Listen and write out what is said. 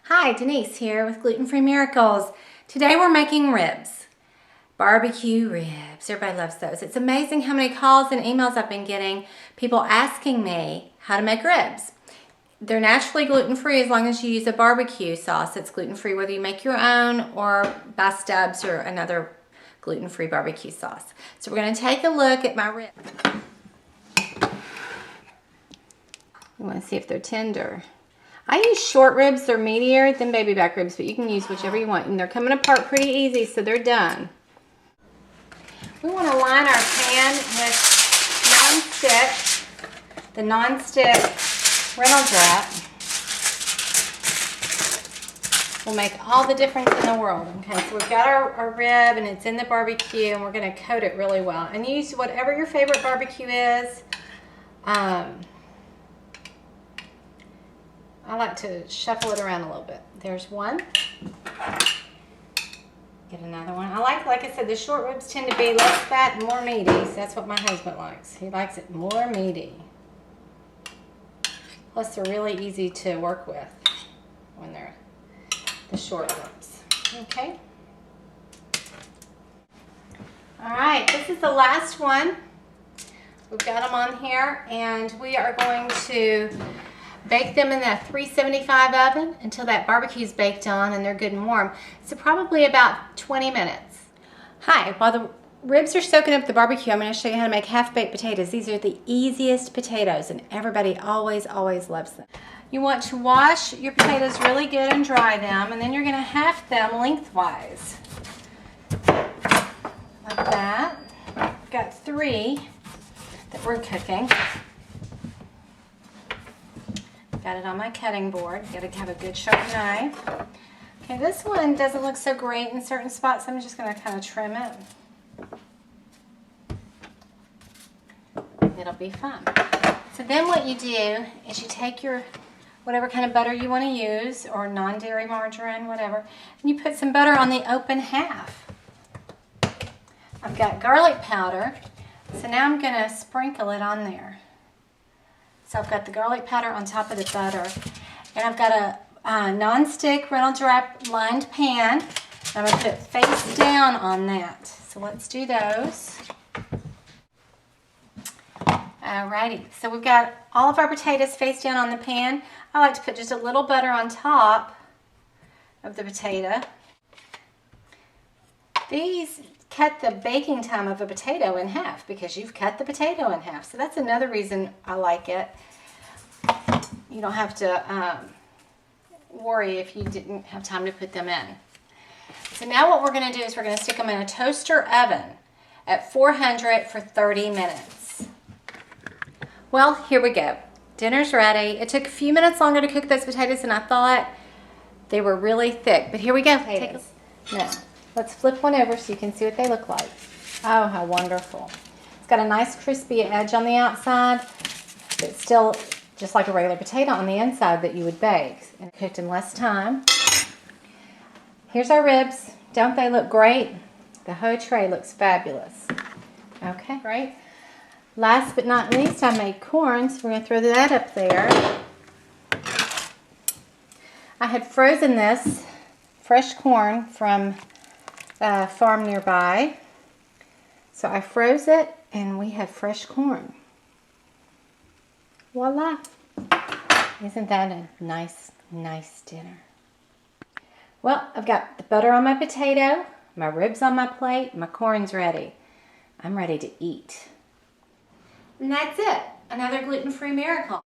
Hi, Denise here with Gluten-Free Miracles. Today we're making ribs. Barbecue ribs. Everybody loves those. It's amazing how many calls and emails I've been getting, people asking me how to make ribs. They're naturally gluten-free as long as you use a barbecue sauce. It's gluten-free whether you make your own or buy Stubbs or another gluten-free barbecue sauce. So we're going to take a look at my ribs. You want to see if they're tender. I use short ribs. They're meatier than baby back ribs, but you can use whichever you want. And they're coming apart pretty easy, so they're done. We want to line our pan with non-stick, the non-stick Reynolds wrap. Will make all the difference in the world. Okay, so we've got our rib and it's in the barbecue and we're going to coat it really well. And use whatever your favorite barbecue is. I like to shuffle it around a little bit. There's one. Get another one. I like I said, the short ribs tend to be less fat and more meaty. So that's what my husband likes. He likes it more meaty. Plus, they're really easy to work with when they're the short ribs. Okay. All right, this is the last one. We've got them on here, and we are going to bake them in that 375 oven until that barbecue is baked on and they're good and warm. So probably about 20 minutes. Hi, while the ribs are soaking up the barbecue, I'm going to show you how to make half-baked potatoes. These are the easiest potatoes and everybody always loves them. You want to wash your potatoes really good and dry them, and then you're going to half them lengthwise. Like that. I've got 3 that we're cooking. Got it on my cutting board. Got to have a good sharp knife. Okay, this one doesn't look so great in certain spots. I'm just going to kind of trim it. It'll be fun. So then what you do is you take your whatever kind of butter you want to use, or non-dairy margarine, whatever, and you put some butter on the open half. I've got garlic powder, so now I'm going to sprinkle it on there. So I've got the garlic powder on top of the butter, and I've got a non-stick Reynolds wrap lined pan. I'm going to put face down on that. So let's do those. Alrighty, so we've got all of our potatoes face down on the pan. I like to put just a little butter on top of the potato. These cut the baking time of a potato in half because you've cut the potato in half. So that's another reason I like it. You don't have to worry if you didn't have time to put them in. So now what we're going to do is we're going to stick them in a toaster oven at 400 for 30 minutes. Well, here we go. Dinner's ready. It took a few minutes longer to cook those potatoes than I thought. They were really thick, but here we go. No. Let's flip one over so you can see what they look like. Oh, how wonderful. It's got a nice crispy edge on the outside, but it's still just like a regular potato on the inside that you would bake. And cooked in less time. Here's our ribs. Don't they look great? The whole tray looks fabulous. Okay, great. Last but not least, I made corn, so we're going to throw that up there. I had frozen this fresh corn from a farm nearby. So I froze it and we have fresh corn. Voila. Isn't that a nice dinner? Well, I've got the butter on my potato, my ribs on my plate, my corn's ready. I'm ready to eat. And that's it. Another gluten-free miracle.